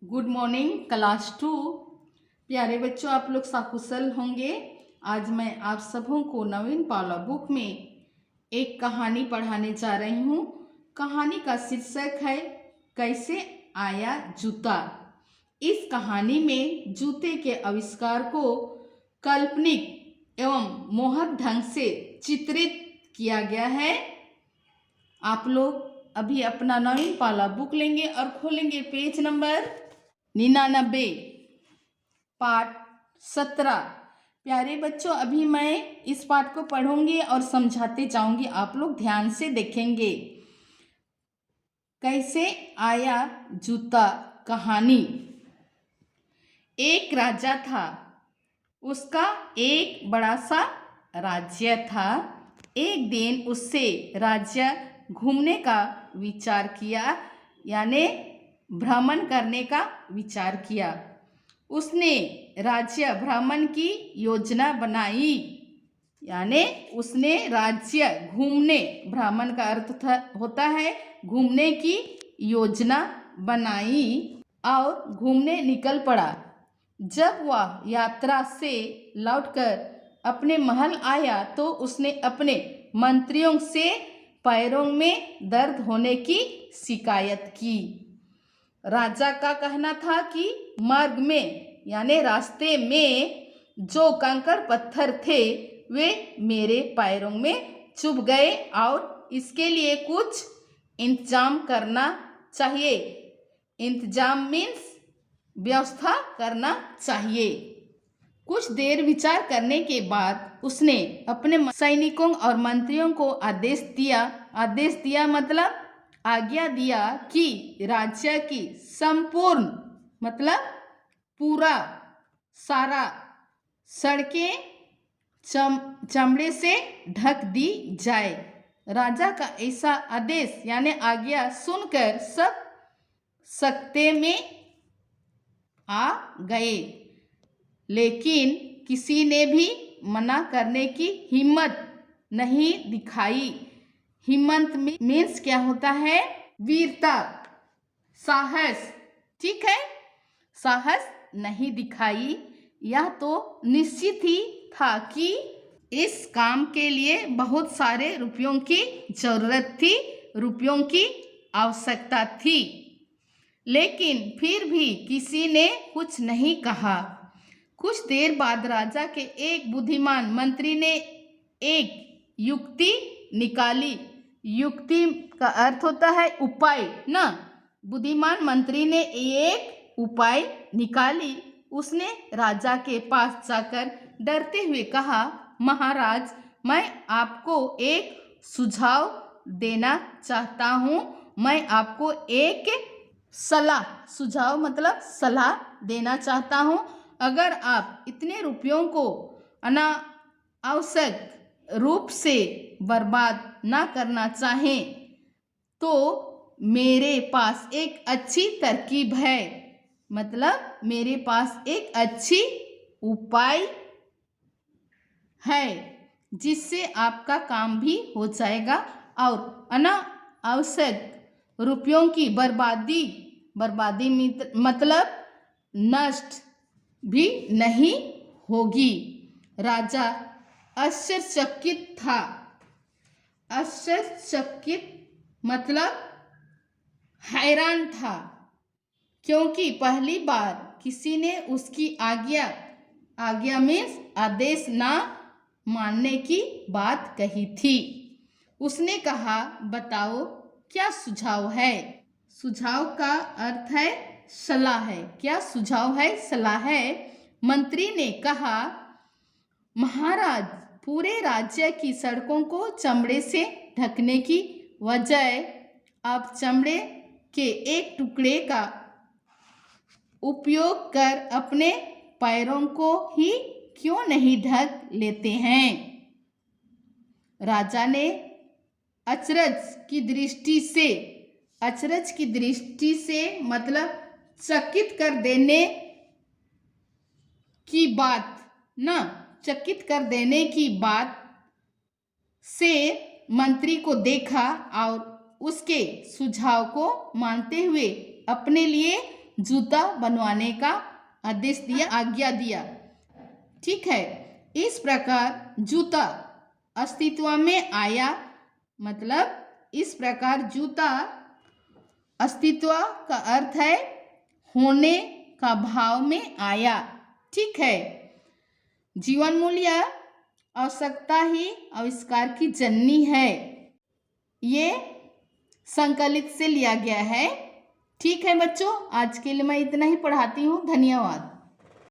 Good morning class 2। प्यारे बच्चों, आप लोग सकुशल होंगे। आज मैं आप सबों को नवीन पाला बुक में एक कहानी पढ़ाने जा रही हूँ। कहानी का शीर्षक है कैसे आया जूता। इस कहानी में जूते के आविष्कार को काल्पनिक एवं मोहक ढंग से चित्रित किया गया है। आप लोग अभी अपना नवीन पाला बुक लेंगे और खोलेंगे पेज नंबर 99, पाठ 17। प्यारे बच्चों, अभी मैं इस पाठ को पढ़ूंगी और समझाते जाऊंगी, आप लोग ध्यान से देखेंगे। कैसे आया जूता कहानी। एक राजा था, उसका एक बड़ा सा राज्य था। एक दिन उससे राज्य घूमने का विचार किया, यानी भ्रमण करने का विचार किया। उसने राज्य भ्रमण की योजना बनाई, यानी उसने राज्य घूमने, भ्रमण का अर्थ होता है घूमने की योजना बनाई और घूमने निकल पड़ा। जब वह यात्रा से लौटकर अपने महल आया तो उसने अपने मंत्रियों से पैरों में दर्द होने की शिकायत की। राजा का कहना था कि मार्ग में यानी रास्ते में जो कंकड़ पत्थर थे वे मेरे पैरों में चुभ गए और इसके लिए कुछ इंतजाम करना चाहिए। इंतजाम मीन्स व्यवस्था करना चाहिए। कुछ देर विचार करने के बाद उसने अपने सैनिकों और मंत्रियों को आदेश दिया मतलब आज्ञा दिया कि राज्य की संपूर्ण मतलब पूरा सारा सड़कें चमड़े से ढक दी जाए। राजा का ऐसा आदेश यानी आज्ञा सुनकर सब सकते में आ गए, लेकिन किसी ने भी मना करने की हिम्मत नहीं दिखाई। हिम्मत मीन्स क्या होता है? वीरता, साहस। ठीक है, साहस नहीं दिखाई। यह तो निश्चित ही था कि इस काम के लिए बहुत सारे रुपयों की जरूरत थी, रुपयों की आवश्यकता थी, लेकिन फिर भी किसी ने कुछ नहीं कहा। कुछ देर बाद राजा के एक बुद्धिमान मंत्री ने एक युक्ति निकाली। युक्ति का अर्थ होता है उपाय ना। बुद्धिमान मंत्री ने एक उपाय निकाली। उसने राजा के पास जाकर डरते हुए कहा, महाराज, मैं आपको एक सुझाव देना चाहता हूँ। मैं आपको एक सलाह, सुझाव मतलब सलाह देना चाहता हूँ। अगर आप इतने रुपयों को अनावश्यक रूप से बर्बाद ना करना चाहें तो मेरे पास एक अच्छी तरकीब है, मतलब मेरे पास एक अच्छी उपाय है जिससे आपका काम भी हो जाएगा और अनावश्यक रुपयों की बर्बादी मतलब नष्ट भी नहीं होगी। राजा आश्चर्यचकित था। आश्चर्यचकित मतलब हैरान था, क्योंकि पहली बार किसी ने उसकी आज्ञा मीन्स आदेश ना मानने की बात कही थी। उसने कहा, बताओ क्या सुझाव है? सुझाव का अर्थ है सलाह है। क्या सुझाव है? सलाह है। मंत्री ने कहा, महाराज, पूरे राज्य की सड़कों को चमड़े से ढकने की बजाय आप चमड़े के एक टुकड़े का उपयोग कर अपने पैरों को ही क्यों नहीं ढक लेते हैं? राजा ने अचरज की दृष्टि से मतलब चकित कर देने की बात से मंत्री को देखा और उसके सुझाव को मानते हुए अपने लिए जूता बनवाने का आदेश दिया, आज्ञा दिया। ठीक है, इस प्रकार जूता अस्तित्व में आया, मतलब इस प्रकार जूता अस्तित्व का अर्थ है होने का भाव में आया। ठीक है, जीवन मूल्य आवश्यकता ही आविष्कार की जननी है, ये संकलित से लिया गया है। ठीक है बच्चों, आज के लिए मैं इतना ही पढ़ाती हूँ। धन्यवाद।